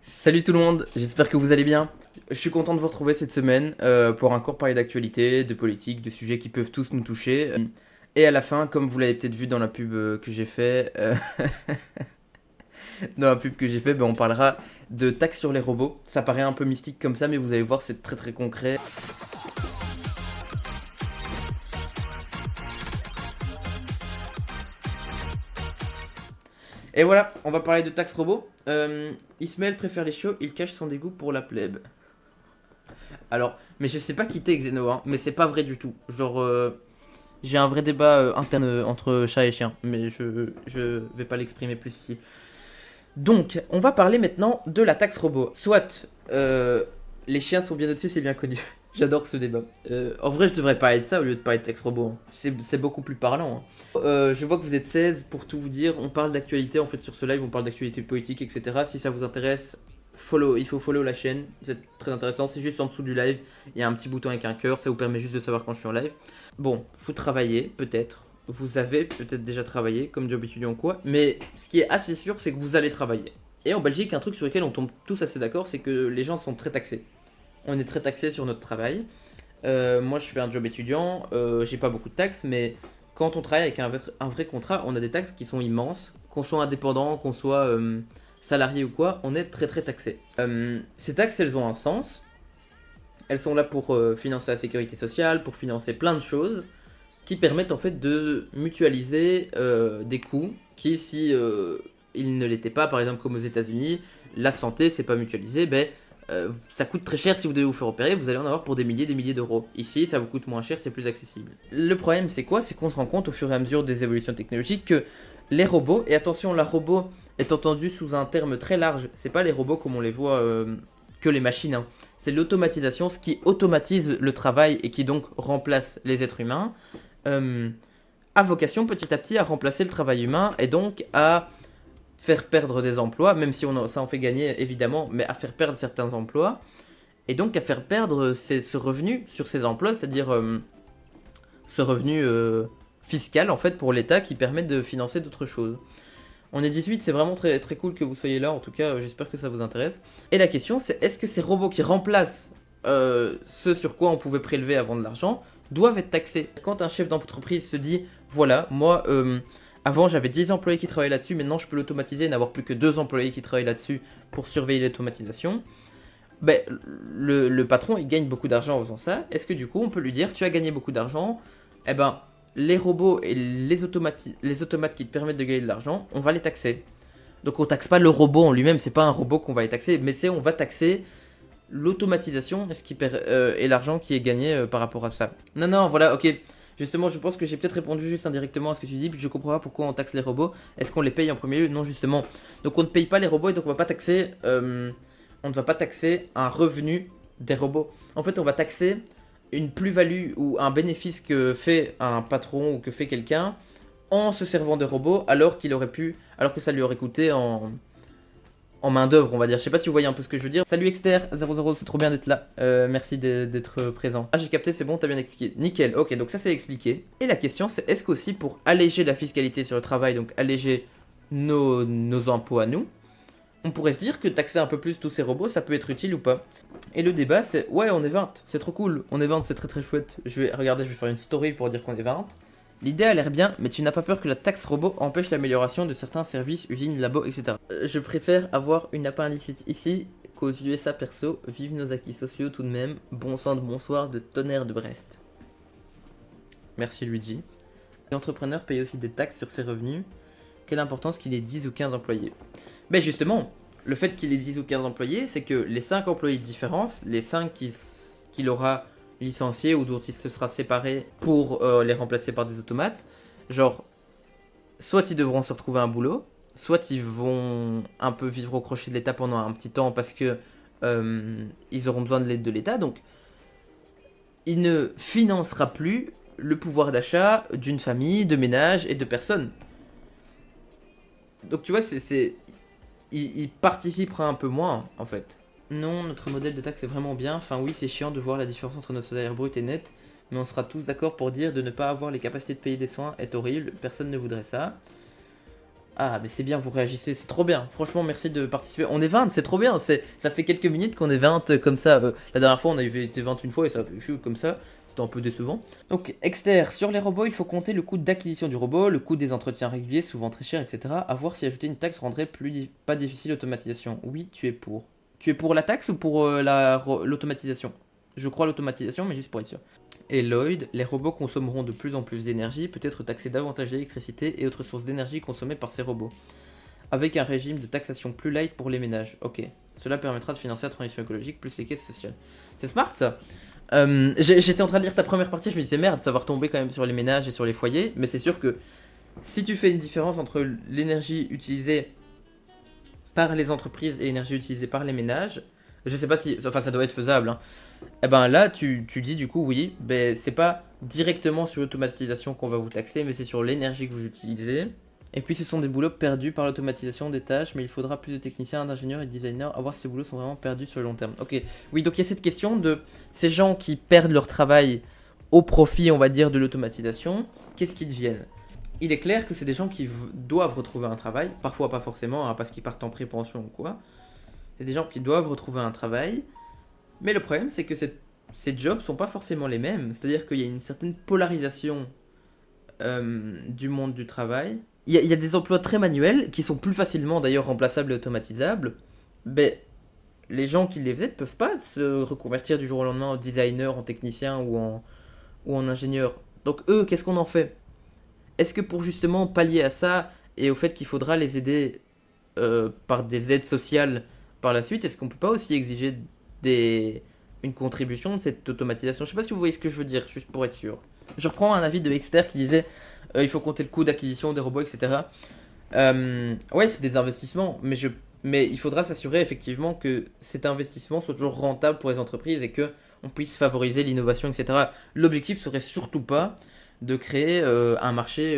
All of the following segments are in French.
Salut tout le monde, j'espère que vous allez bien. Je suis content de vous retrouver cette semaine pour encore parler d'actualité, de politique, de sujets qui peuvent tous nous toucher. Et à la fin, comme vous l'avez peut-être vu dans la pub que j'ai fait, on parlera de taxes sur les robots. Ça paraît un peu mystique comme ça, mais vous allez voir, c'est très très concret. Et voilà, on va parler de taxes robots. Ismaël préfère les chiots, il cache son dégoût pour la plèbe. Alors, mais je sais pas qui t'es Xeno, hein, mais c'est pas vrai du tout. Genre, j'ai un vrai débat interne entre chat et chien, mais je vais pas l'exprimer plus ici. Donc, on va parler maintenant de la taxe robot. Soit, les chiens sont bien au-dessus, c'est bien connu. J'adore ce débat. En vrai, je devrais parler de ça au lieu de parler de taxe robot, hein. C'est beaucoup plus parlant, hein. Je vois que vous êtes 16, pour tout vous dire, on parle d'actualité, en fait sur ce live on parle d'actualité politique, etc. Si ça vous intéresse, il faut follow la chaîne, c'est très intéressant, c'est juste en dessous du live, il y a un petit bouton avec un cœur, ça vous permet juste de savoir quand je suis en live. Bon, vous travaillez, peut-être, vous avez peut-être déjà travaillé, comme job étudiant ou quoi, mais ce qui est assez sûr, c'est que vous allez travailler. Et en Belgique, un truc sur lequel on tombe tous assez d'accord, c'est que les gens sont très taxés. On est très taxés sur notre travail. Moi, je fais un job étudiant, j'ai pas beaucoup de taxes, mais quand on travaille avec un vrai contrat, on a des taxes qui sont immenses. Qu'on soit indépendant, qu'on soit salarié ou quoi, on est très très taxé. Ces taxes, elles ont un sens. Elles sont là pour financer la sécurité sociale, pour financer plein de choses qui permettent en fait de mutualiser des coûts qui, si ils ne l'étaient pas, par exemple comme aux États-Unis, la santé c'est pas mutualisé, ben ça coûte très cher si vous devez vous faire opérer, vous allez en avoir pour des milliers d'euros. Ici, ça vous coûte moins cher, c'est plus accessible. Le problème, c'est quoi? C'est qu'on se rend compte au fur et à mesure des évolutions technologiques que les robots, et attention, la robot est entendu sous un terme très large, c'est pas les robots comme on les voit que les machines, hein. C'est l'automatisation, ce qui automatise le travail et qui donc remplace les êtres humains, euh, a vocation petit à petit à remplacer le travail humain et donc à faire perdre des emplois, même si ça en fait gagner évidemment, mais à faire perdre certains emplois, et donc à faire perdre ce revenu sur ces emplois, c'est-à-dire ce revenu fiscal en fait pour l'État qui permet de financer d'autres choses. On est 18, c'est vraiment très, très cool que vous soyez là, en tout cas j'espère que ça vous intéresse. Et la question c'est, est-ce que ces robots qui remplacent ce sur quoi on pouvait prélever avant de l'argent doivent être taxés? Quand un chef d'entreprise se dit, voilà, moi avant j'avais 10 employés qui travaillaient là-dessus, maintenant je peux l'automatiser et n'avoir plus que 2 employés qui travaillent là-dessus pour surveiller l'automatisation, ben, le patron il gagne beaucoup d'argent en faisant ça. Est-ce que du coup on peut lui dire, tu as gagné beaucoup d'argent, eh ben les robots et les automates qui te permettent de gagner de l'argent, on va les taxer. Donc on taxe pas le robot en lui-même, c'est pas un robot qu'on va les taxer, mais on va taxer l'automatisation et l'argent qui est gagné par rapport à ça. Non, non, voilà, ok. Justement, je pense que j'ai peut-être répondu juste indirectement à ce que tu dis, puis je comprends pas pourquoi on taxe les robots. Est-ce qu'on les paye en premier lieu? Non, justement. Donc on ne paye pas les robots et donc on va pas taxer, on ne va pas taxer un revenu des robots. En fait, on va taxer une plus-value ou un bénéfice que fait un patron ou que fait quelqu'un en se servant de robots alors que ça lui aurait coûté en main d'œuvre, on va dire. Je sais pas si vous voyez un peu ce que je veux dire. Salut Exter00, c'est trop bien d'être là. Merci d'être présent. Ah, j'ai capté, c'est bon, t'as bien expliqué. Nickel, ok, donc ça c'est expliqué. Et la question c'est, est-ce qu'aussi pour alléger la fiscalité sur le travail, donc alléger nos impôts à nous, on pourrait se dire que taxer un peu plus tous ces robots, ça peut être utile ou pas? Et le débat c'est, ouais, on est 20, c'est trop cool. On est 20, c'est très très chouette. Regardez, je vais faire une story pour dire qu'on est 20. L'idée a l'air bien, mais tu n'as pas peur que la taxe robot empêche l'amélioration de certains services, usines, labos, etc. Je préfère avoir une appendicite ici qu'aux USA perso. Vive nos acquis sociaux tout de même. Bon sang de bonsoir de tonnerre de Brest. Merci Luigi. L'entrepreneur paye aussi des taxes sur ses revenus. Quelle importance qu'il ait 10 ou 15 employés? Ben justement, le fait qu'il ait 10 ou 15 employés, c'est que les 5 employés de différence, les 5 qu'il aura licenciés ou dont il se sera séparé pour les remplacer par des automates, genre, soit ils devront se retrouver un boulot, soit ils vont un peu vivre au crochet de l'État pendant un petit temps parce que ils auront besoin de l'aide de l'État, donc il ne financera plus le pouvoir d'achat d'une famille, de ménages et de personnes. Donc tu vois, il participera un peu moins en fait. Non, notre modèle de taxe est vraiment bien. Enfin oui, c'est chiant de voir la différence entre notre salaire brut et net, mais on sera tous d'accord pour dire de ne pas avoir les capacités de payer des soins est horrible, personne ne voudrait ça. Ah, mais c'est bien, vous réagissez, c'est trop bien. Franchement, merci de participer. On est 20, c'est trop bien. Ça fait quelques minutes qu'on est 20 comme ça. La dernière fois, on avait été 21 fois et ça fait pfiou, comme ça. C'était un peu décevant. Donc, Exter, sur les robots, il faut compter le coût d'acquisition du robot, le coût des entretiens réguliers, souvent très cher, etc. À voir si ajouter une taxe rendrait pas difficile l'automatisation. Oui, tu es pour. Tu es pour la taxe ou pour l'automatisation? Je crois l'automatisation, mais juste pour être sûr. Et Lloyd, les robots consommeront de plus en plus d'énergie, peut-être taxer davantage d'électricité et autres sources d'énergie consommées par ces robots, avec un régime de taxation plus light pour les ménages. Ok, cela permettra de financer la transition écologique plus les caisses sociales. C'est smart ça. J'étais en train de lire ta première partie, je me disais merde, ça va retomber quand même sur les ménages et sur les foyers, mais c'est sûr que si tu fais une différence entre l'énergie utilisée par les entreprises et l'énergie utilisée par les ménages, je sais pas si, enfin ça doit être faisable, hein. Et ben là tu dis du coup oui, ben c'est pas directement sur l'automatisation qu'on va vous taxer, mais c'est sur l'énergie que vous utilisez. Et puis ce sont des boulots perdus par l'automatisation des tâches, mais il faudra plus de techniciens, d'ingénieurs et de designers à voir si ces boulots sont vraiment perdus sur le long terme. Ok, oui, donc il y a cette question de ces gens qui perdent leur travail au profit, on va dire, de l'automatisation, qu'est-ce qu'ils deviennent? Il est clair que c'est des gens qui doivent retrouver un travail, parfois pas forcément, hein, parce qu'ils partent en pré-pension ou quoi. C'est des gens qui doivent retrouver un travail, mais le problème c'est que ces jobs sont pas forcément les mêmes. C'est-à-dire qu'il y a une certaine polarisation du monde du travail. Il y a des emplois très manuels qui sont plus facilement d'ailleurs remplaçables et automatisables. Mais les gens qui les faisaient ne peuvent pas se reconvertir du jour au lendemain en designer, en technicien ou en ingénieur. Donc eux, qu'est-ce qu'on en fait? Est-ce que pour justement pallier à ça et au fait qu'il faudra les aider par des aides sociales par la suite, est-ce qu'on peut pas aussi exiger des... une contribution de cette automatisation? Je sais pas si vous voyez ce que je veux dire, juste pour être sûr. Je reprends un avis de Exter qui disait il faut compter le coût d'acquisition des robots, etc. Ouais, c'est des investissements, mais il faudra s'assurer effectivement que cet investissement soit toujours rentable pour les entreprises et que on puisse favoriser l'innovation, etc. L'objectif serait surtout pas de créer un marché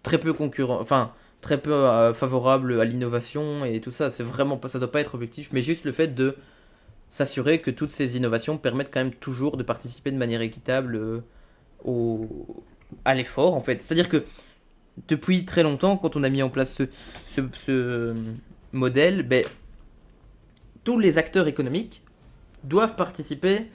très peu concurrent, enfin très peu favorable à l'innovation et tout ça. C'est vraiment pas, ça doit pas être objectif, mais juste le fait de s'assurer que toutes ces innovations permettent quand même toujours de participer de manière équitable au, à l'effort en fait. C'est-à-dire que depuis très longtemps, quand on a mis en place ce modèle, ben, tous les acteurs économiques doivent participer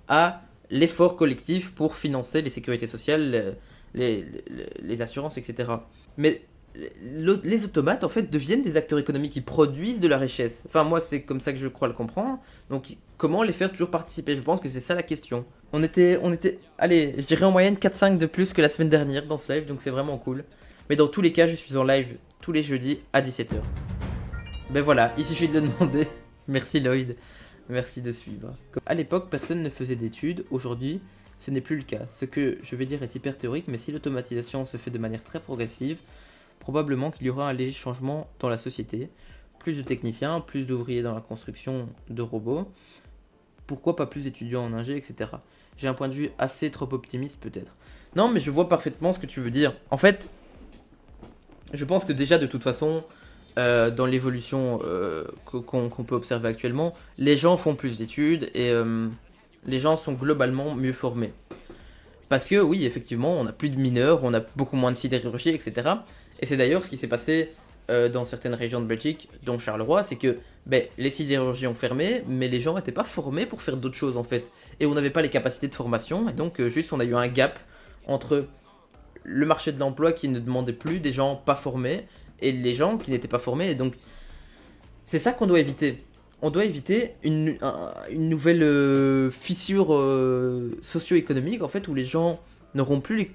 à l'effort collectif pour financer les sécurités sociales, les assurances, etc. Mais les automates, en fait, deviennent des acteurs économiques qui produisent de la richesse. Enfin, moi, c'est comme ça que je crois le comprendre. Donc, comment les faire toujours participer? Je pense que c'est ça la question. Allez, je dirais en moyenne 4-5 de plus que la semaine dernière dans ce live, donc c'est vraiment cool. Mais dans tous les cas, je suis en live tous les jeudis à 17h. Ben voilà, il suffit de le demander. Merci Lloyd. Merci de suivre. À l'époque, personne ne faisait d'études. Aujourd'hui, ce n'est plus le cas. Ce que je vais dire est hyper théorique, mais si l'automatisation se fait de manière très progressive, probablement qu'il y aura un léger changement dans la société. Plus de techniciens, plus d'ouvriers dans la construction de robots. Pourquoi pas plus d'étudiants en ingé, etc. J'ai un point de vue assez trop optimiste peut-être. Non, mais je vois parfaitement ce que tu veux dire. En fait, je pense que déjà de toute façon, dans l'évolution qu'on peut observer actuellement, les gens font plus d'études et les gens sont globalement mieux formés. Parce que oui, effectivement, on a plus de mineurs, on a beaucoup moins de sidérurgie, etc. Et c'est d'ailleurs ce qui s'est passé dans certaines régions de Belgique, dont Charleroi, c'est que ben, les sidérurgies ont fermé, mais les gens n'étaient pas formés pour faire d'autres choses en fait. Et on n'avait pas les capacités de formation, et donc juste on a eu un gap entre le marché de l'emploi qui ne demandait plus des gens pas formés et les gens qui n'étaient pas formés. Et donc c'est ça qu'on doit éviter. On doit éviter une nouvelle fissure socio-économique en fait où les gens n'auront plus les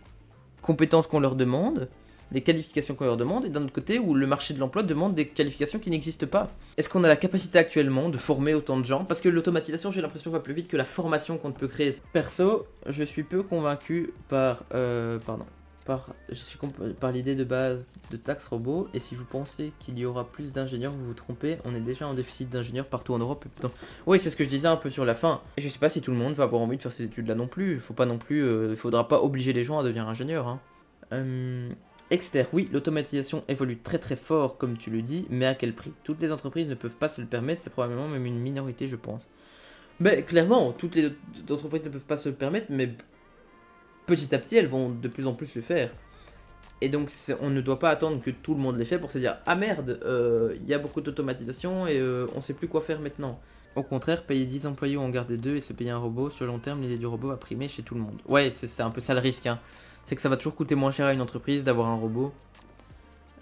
compétences qu'on leur demande, les qualifications qu'on leur demande, et d'un autre côté où le marché de l'emploi demande des qualifications qui n'existent pas. Est-ce qu'on a la capacité actuellement de former autant de gens? Parce que l'automatisation, j'ai l'impression, va plus vite que la formation qu'on peut créer. Perso, je suis peu convaincu par l'idée de base de taxe robot, et si vous pensez qu'il y aura plus d'ingénieurs, vous vous trompez, on est déjà en déficit d'ingénieurs partout en Europe. Putain. Oui, c'est ce que je disais un peu sur la fin. Et je sais pas si tout le monde va avoir envie de faire ces études là non plus. Il faut pas non plus, il faudra pas obliger les gens à devenir ingénieurs. Hein. Exter, oui, l'automatisation évolue très très fort comme tu le dis, mais à quel prix? Toutes les entreprises ne peuvent pas se le permettre, c'est probablement même une minorité je pense. Mais clairement, toutes les entreprises ne peuvent pas se le permettre, mais petit à petit elles vont de plus en plus le faire. Et donc on ne doit pas attendre que tout le monde les fait pour se dire ah merde, il y a beaucoup d'automatisation et on sait plus quoi faire maintenant. Au contraire, payer 10 employés ou en garder 2 et se payer un robot, sur le long terme, l'idée du robot va primer chez tout le monde. Ouais, c'est un peu ça le risque. Hein. C'est que ça va toujours coûter moins cher à une entreprise d'avoir un robot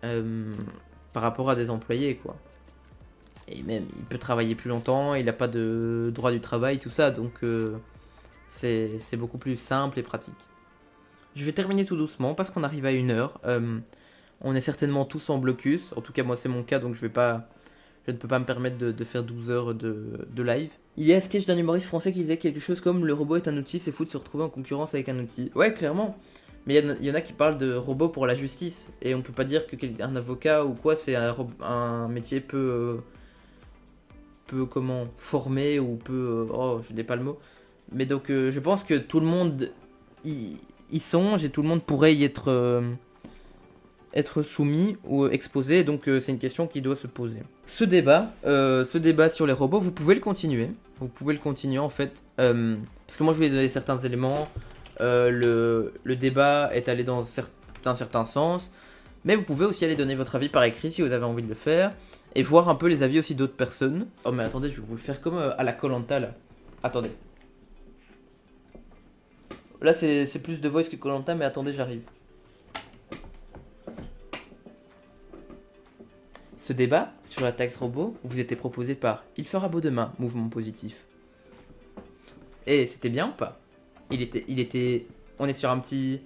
par rapport à des employés, quoi. Et même, il peut travailler plus longtemps, il n'a pas de droit du travail, tout ça, donc c'est beaucoup plus simple et pratique. Je vais terminer tout doucement parce qu'on arrive à 1 heure. On est certainement tous en blocus, en tout cas moi c'est mon cas, donc je ne peux pas me permettre de faire 12 heures de live. Il y a un sketch d'un humoriste français qui disait quelque chose comme le robot est un outil, c'est fou de se retrouver en concurrence avec un outil. Ouais, clairement. Mais il y en a qui parlent de robot pour la justice. Et on peut pas dire qu'un avocat ou quoi, c'est un métier peu comment formé ou peu. Oh, je n'ai pas le mot. Mais donc, je pense que tout le monde y songe et tout le monde pourrait y être soumis ou exposé, donc c'est une question qui doit se poser. Ce débat sur les robots, vous pouvez le continuer. Vous pouvez le continuer en fait, parce que moi je vais donner certains éléments. Le débat est allé dans un certain sens, mais vous pouvez aussi aller donner votre avis par écrit si vous avez envie de le faire, et voir un peu les avis aussi d'autres personnes. Oh mais attendez, je vais vous le faire comme à la Koh-Lanta là. Attendez. Là c'est plus de voice que Koh-Lanta, mais attendez, j'arrive. Ce débat sur la taxe robot vous était proposé par Il fera beau demain, mouvement positif. Et c'était bien ou pas? Il était. On est sur un petit.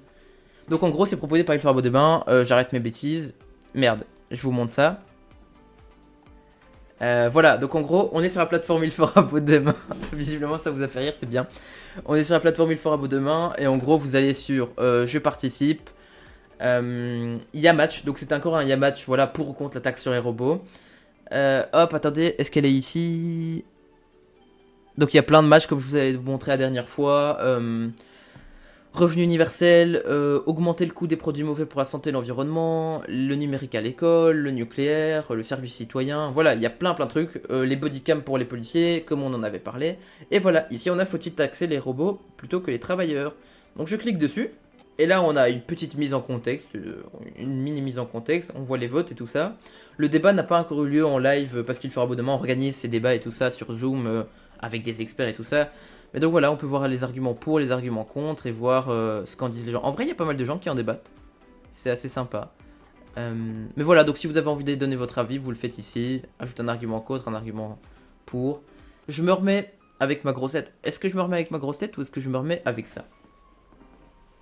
Donc en gros, c'est proposé par Il fera beau demain. J'arrête mes bêtises. Merde, je vous montre ça. Voilà, donc en gros, on est sur la plateforme Il fera beau demain. Visiblement, ça vous a fait rire, c'est bien. On est sur la plateforme Il fera beau demain. Et en gros, vous allez sur Je participe. Il y a match, donc c'est encore un il y a match, voilà, pour ou contre la taxe sur les robots. Hop, attendez, est-ce qu'elle est ici? Donc il y a plein de matchs comme je vous avais montré la dernière fois. Revenu universel, augmenter le coût des produits mauvais pour la santé et l'environnement, le numérique à l'école, le nucléaire, le service citoyen. Voilà, il y a plein de trucs. Les bodycams pour les policiers, comme on en avait parlé. Et voilà, ici on a faut-il taxer les robots plutôt que les travailleurs. Donc je clique dessus. Et là, on a une petite mise en contexte, une mini mise en contexte, on voit les votes et tout ça. Le débat n'a pas encore eu lieu en live parce qu'il faut abonnement, on organise ces débats et tout ça sur Zoom avec des experts et tout ça. Mais donc voilà, on peut voir les arguments pour, les arguments contre et voir ce qu'en disent les gens. En vrai, il y a pas mal de gens qui en débattent, c'est assez sympa. Mais voilà, donc si vous avez envie de donner votre avis, vous le faites ici. Ajoutez un argument contre, un argument pour. Je me remets avec ma grosse tête. Est-ce que je me remets avec ma grosse tête ou est-ce que je me remets avec ça?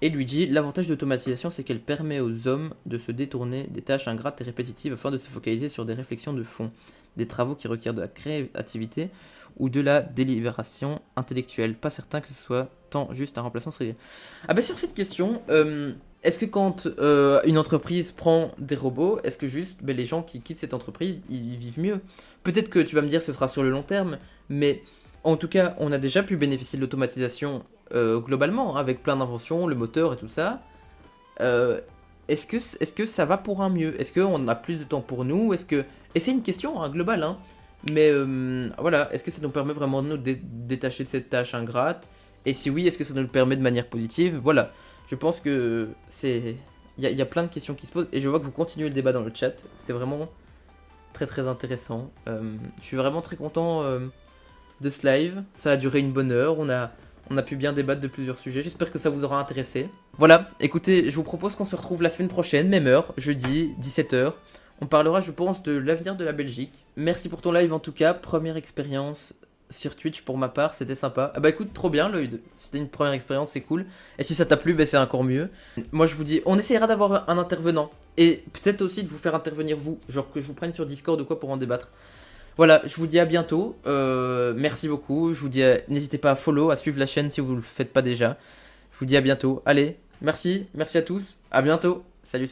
Et lui dit, l'avantage d'automatisation, c'est qu'elle permet aux hommes de se détourner des tâches ingrates et répétitives afin de se focaliser sur des réflexions de fond, des travaux qui requièrent de la créativité ou de la délibération intellectuelle. Pas certain que ce soit tant juste un remplacement. Ah bah sur cette question, est-ce que quand une entreprise prend des robots, est-ce que juste les gens qui quittent cette entreprise, ils vivent mieux? Peut-être que tu vas me dire que ce sera sur le long terme, mais en tout cas, on a déjà pu bénéficier de l'automatisation globalement, hein, avec plein d'inventions, le moteur et tout ça. Est-ce que ça va pour un mieux? Est-ce qu'on a plus de temps pour nous? Et c'est une question hein, globale, hein. Mais voilà, est-ce que ça nous permet vraiment de nous détacher de cette tâche ingrate? Et si oui, est-ce que ça nous le permet de manière positive? Voilà, je pense que c'est... Il y a plein de questions qui se posent et je vois que vous continuez le débat dans le chat. C'est vraiment très intéressant. Je suis vraiment très content de ce live. Ça a duré une bonne heure. On a pu bien débattre de plusieurs sujets. J'espère que ça vous aura intéressé. Voilà, écoutez, je vous propose qu'on se retrouve la semaine prochaine, même heure, jeudi, 17h. On parlera, je pense, de l'avenir de la Belgique. Merci pour ton live en tout cas. Première expérience sur Twitch pour ma part, c'était sympa. Ah bah écoute, trop bien, Lloyd. C'était une première expérience, c'est cool. Et si ça t'a plu, bah, c'est encore mieux. Moi je vous dis, on essaiera d'avoir un intervenant. Et peut-être aussi de vous faire intervenir vous. Genre que je vous prenne sur Discord ou quoi pour en débattre. Voilà, je vous dis à bientôt. Merci beaucoup. Je vous dis, n'hésitez pas à follow, à suivre la chaîne si vous ne le faites pas déjà. Je vous dis à bientôt. Allez, merci à tous. À bientôt. Salut.